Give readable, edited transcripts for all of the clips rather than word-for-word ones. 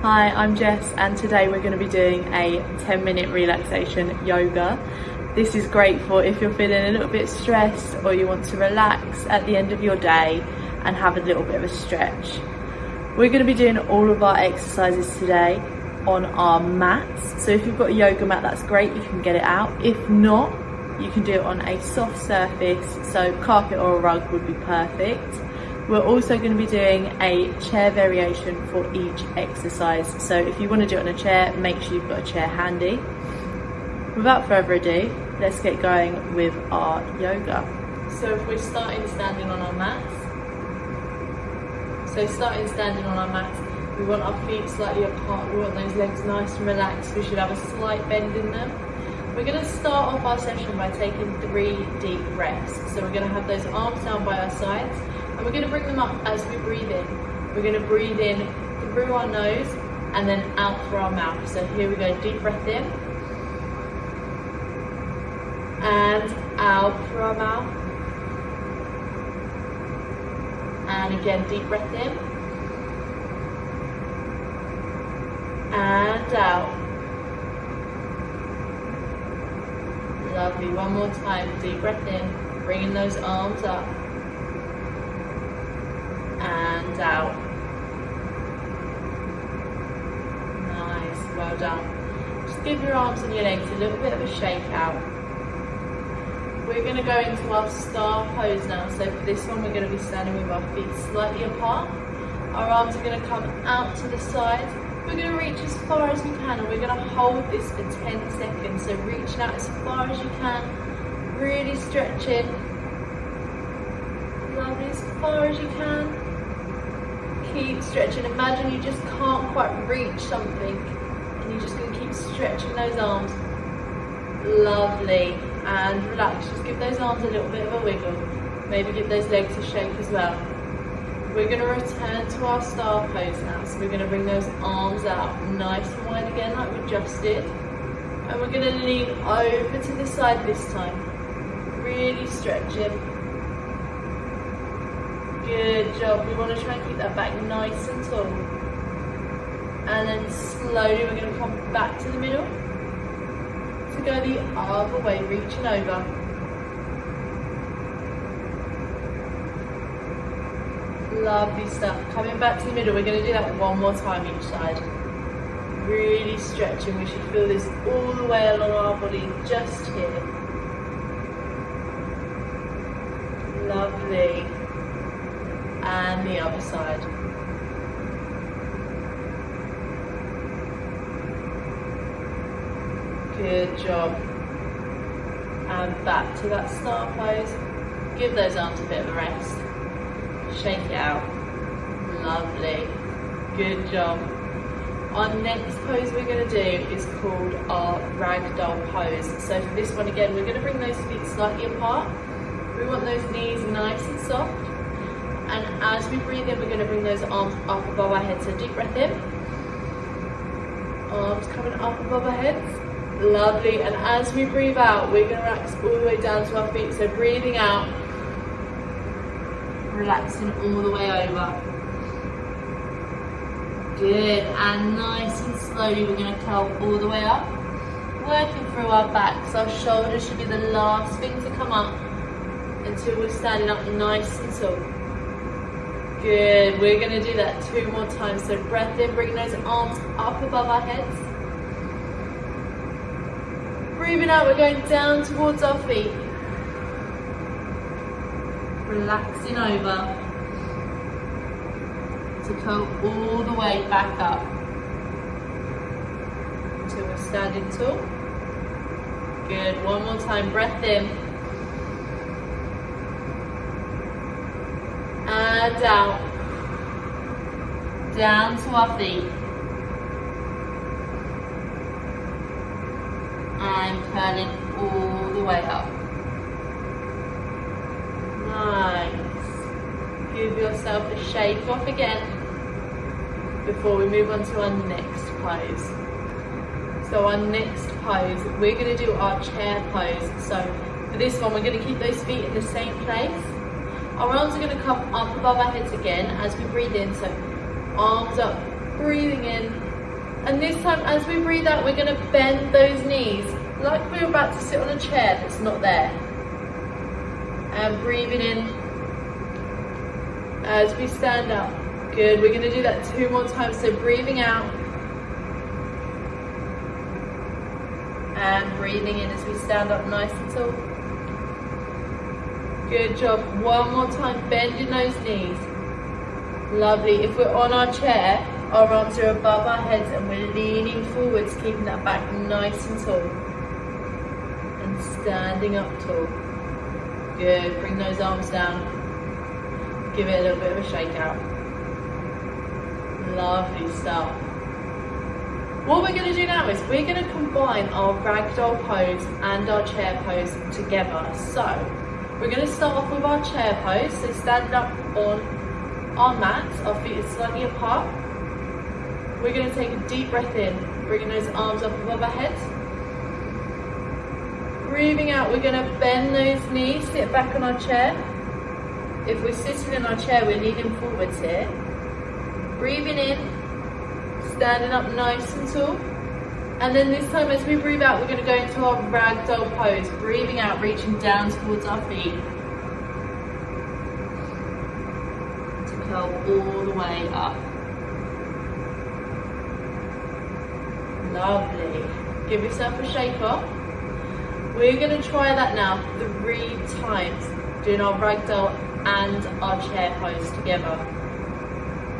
Hi, I'm Jess and today we're going to be doing a 10-minute relaxation yoga. This is great for if you're feeling a little bit stressed or you want to relax at the end of your day and have a little bit of a stretch. We're going to be doing all of our exercises today on our mats. So if you've got a yoga mat, that's great, you can get it out. If not, you can do it on a soft surface, so carpet or a rug would be perfect. We're also going to be doing a chair variation for each exercise. So if you want to do it on a chair, make sure you've got a chair handy. Without further ado, let's get going with our yoga. So if we're starting standing on our mats, we want our feet slightly apart, we want those legs nice and relaxed, we should have a slight bend in them. We're going to start off our session by taking 3 deep breaths. So we're going to have those arms down by our sides and we're going to bring them up as we breathe in. We're going to breathe in through our nose and then out through our mouth. So here we go, deep breath in and out through our mouth. And again, deep breath in and out. Lovely, one more time, deep breath in, bringing those arms up and out. Nice, well done. Just give your arms and your legs a little bit of a shake out. We're going to go into our star pose now. So for this one, we're going to be standing with our feet slightly apart. Our arms are going to come out to the side. We're going to reach as far as we can and we're going to hold this for 10 seconds. So reaching out as far as you can, really stretching. Lovely, as far as you can. Keep stretching. Imagine you just can't quite reach something and you're just going to keep stretching those arms. Lovely. And relax, just give those arms a little bit of a wiggle. Maybe give those legs a shake as well. We're going to return to our star pose now. So we're going to bring those arms out nice and wide again like we just did. And we're going to lean over to the side this time. Really stretching. Good job. We want to try and keep that back nice and tall. And then slowly we're going to come back to the middle. To go the other way, reaching over. Lovely stuff. Coming back to the middle, we're going to do that one more time each side. Really stretching. We should feel this all the way along our body, just here. Lovely. And the other side. Good job. And back to that star pose. Give those arms a bit of a rest. Shake it out. Lovely. Good job. Our next pose we're going to do is called our ragdoll pose. So for this one again, we're going to bring those feet slightly apart. We want those knees nice and soft. And as we breathe in, we're going to bring those arms up above our heads. So deep breath in. Arms coming up above our heads. Lovely. And as we breathe out, we're going to relax all the way down to our feet. So breathing out. Relaxing all the way over. Good, and nice and slowly we're going to curl all the way up, working through our backs. Our shoulders should be the last thing to come up until we're standing up nice and tall. Good, we're going to do that 2 more times. So breath in, bring those arms up above our heads. Breathing out, we're going down towards our feet. Relaxing over to curl all the way back up until we're standing tall. Good, one more time, breath in and out, down to our feet and curling all the way up. Nice. Give yourself a shake off again before we move on to our next pose. So our next pose, we're going to do our chair pose. So for this one, we're going to keep those feet in the same place. Our arms are going to come up above our heads again as we breathe in. So arms up, breathing in, And this time, as we breathe out, we're going to bend those knees like we're about to sit on a chair that's not there. And breathing in as we stand up. Good, we're going to do that 2 more times. So breathing out and breathing in as we stand up nice and tall. Good job. 1 more time, bending those knees. Lovely. If we're on our chair, our arms are above our heads and we're leaning forwards, keeping that back nice and tall. And standing up tall. Good. Bring those arms down. Give it a little bit of a shake out. Lovely stuff. What we're going to do now is we're going to combine our ragdoll pose and our chair pose together. So we're going to start off with our chair pose. So standing up on our mats, our feet are slightly apart. We're going to take a deep breath in, bringing those arms up above our heads. Breathing out, we're going to bend those knees, sit back on our chair. If we're sitting in our chair, we're leaning forwards here. Breathing in, standing up nice and tall. And then this time as we breathe out, we're going to go into our ragdoll pose. Breathing out, reaching down towards our feet. To curl all the way up. Lovely. Give yourself a shake off. We're going to try that now 3 times, doing our ragdoll and our chair pose together.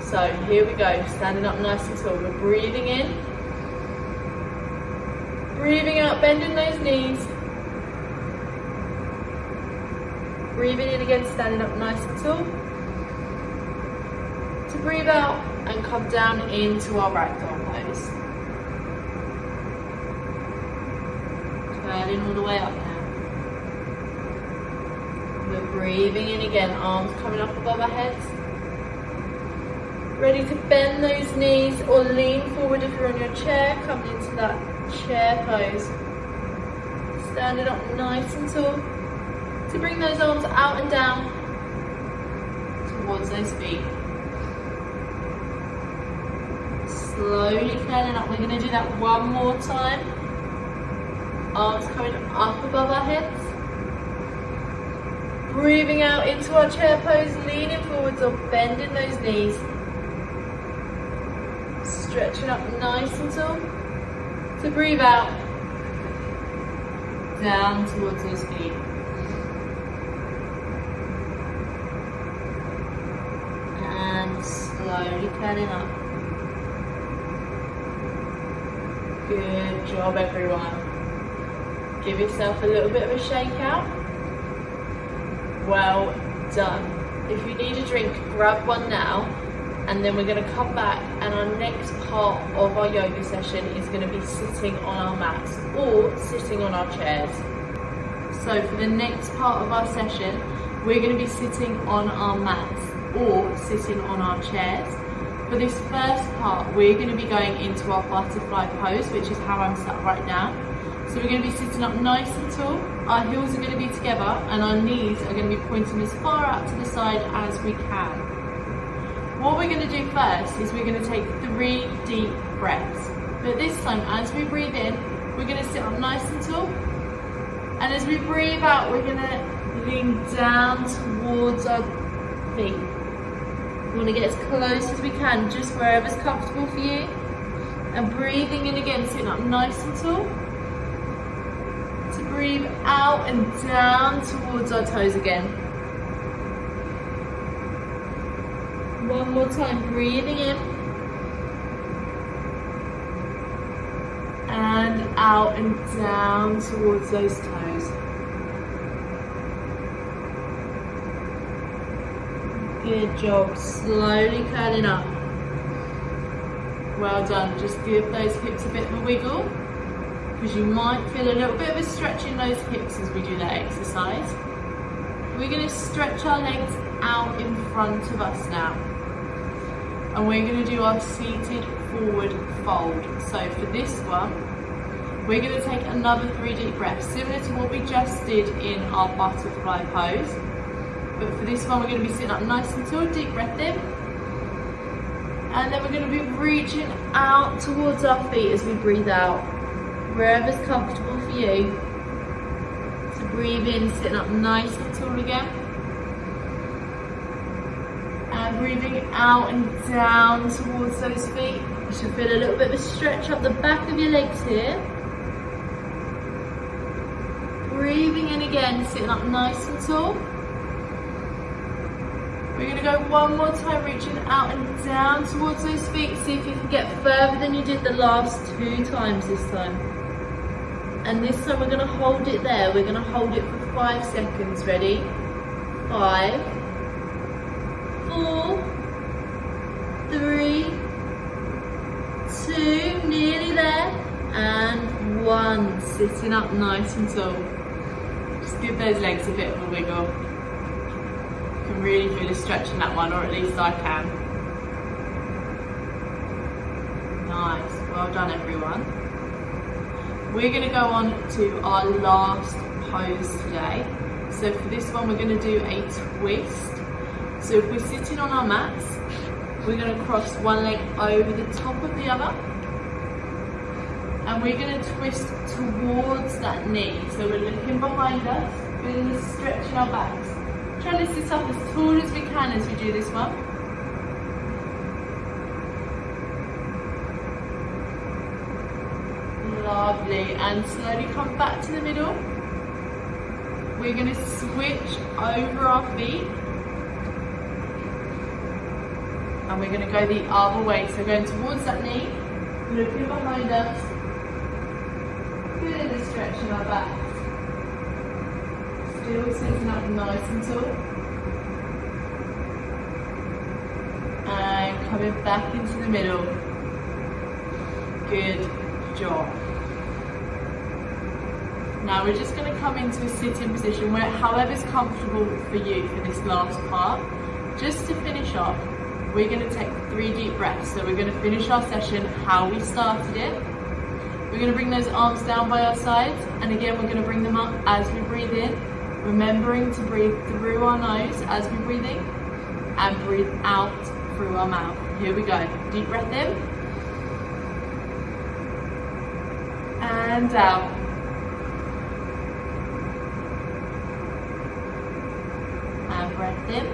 So here we go, standing up nice and tall. We're breathing in, breathing out, bending those knees. Breathing in again, standing up nice and tall. To breathe out and come down into our ragdoll pose. Curling all the way up now. We're breathing in again, arms coming up above our heads. Ready to bend those knees or lean forward if you're on your chair, coming into that chair pose. Standing up nice and tall. To bring those arms out and down towards those feet. Slowly curling up. We're going to do that 1 more time. Arms coming up above our heads. Breathing out into our chair pose, leaning forwards or bending those knees. Stretching up nice and tall. To breathe out, down towards those feet. And slowly curling up. Good job, everyone. Give yourself a little bit of a shake out. Well done. If you need a drink, grab one now, and then we're going to come back, and our next part of our yoga session is going to be sitting on our mats or sitting on our chairs. So for the next part of our session, we're going to be sitting on our mats or sitting on our chairs. For this first part, we're going to be going into our butterfly pose, which is how I'm sat right now. So we're going to be sitting up nice and tall, our heels are going to be together and our knees are going to be pointing as far out to the side as we can. What we're going to do first is we're going to take 3 deep breaths. But this time, as we breathe in, we're going to sit up nice and tall. And as we breathe out, we're going to lean down towards our feet. We want to get as close as we can, just wherever's comfortable for you. And breathing in again, sitting up nice and tall. To breathe out and down towards our toes again. One more time, breathing in. And out and down towards those toes. Good job, slowly curling up. Well done, just give those hips a bit of a wiggle, because you might feel a little bit of a stretch in those hips as we do that exercise. We're going to stretch our legs out in front of us now. And we're going to do our seated forward fold. So for this one, we're going to take another 3 deep breaths, similar to what we just did in our butterfly pose. But for this one, we're going to be sitting up nice and tall, deep breath in. And then we're going to be reaching out towards our feet as we breathe out, wherever's comfortable for you. So breathe in, sitting up nice and tall again. And breathing out and down towards those feet. You should feel a little bit of a stretch up the back of your legs here. Breathing in again, sitting up nice and tall. We're going to go one more time, reaching out and down towards those feet. See if you can get further than you did the last 2 times this time. And this time we're going to hold it there. We're going to hold it for 5 seconds. Ready? 5, 4, 3, 2, nearly there, and 1. Sitting up nice and tall. Just give those legs a bit of a wiggle. You can really feel a stretch in that one, or at least I can. Nice, well done everyone. We're going to go on to our last pose today. So for this one we're going to do a twist. So if we're sitting on our mats, we're going to cross one leg over the top of the other. And we're going to twist towards that knee. So we're looking behind us, feeling the stretch in our backs. Try to sit up as tall as we can as we do this one. Lovely, and slowly come back to the middle. We're going to switch over our feet. And we're going to go the other way. So going towards that knee, looking behind us, feeling the stretch in our backs. Still sitting up nice and tall. And coming back into the middle. Good job. Now we're just going to come into a sitting position where however's comfortable for you for this last part. Just to finish off, we're going to take 3 deep breaths. So we're going to finish our session how we started it. We're going to bring those arms down by our sides, and again we're going to bring them up as we breathe in, remembering to breathe through our nose as we breathe in, and breathe out through our mouth. Here we go. Deep breath in, and out. And breath in,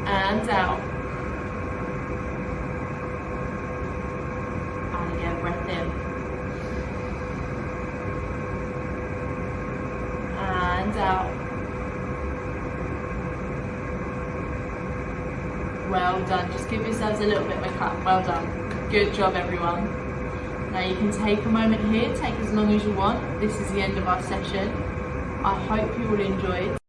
and out. And again, breath in. And out. Well done. Just give yourselves a little bit of a clap. Well done. Good job, everyone. Now you can take a moment here, take as long as you want. This is the end of our session. I hope you all enjoyed.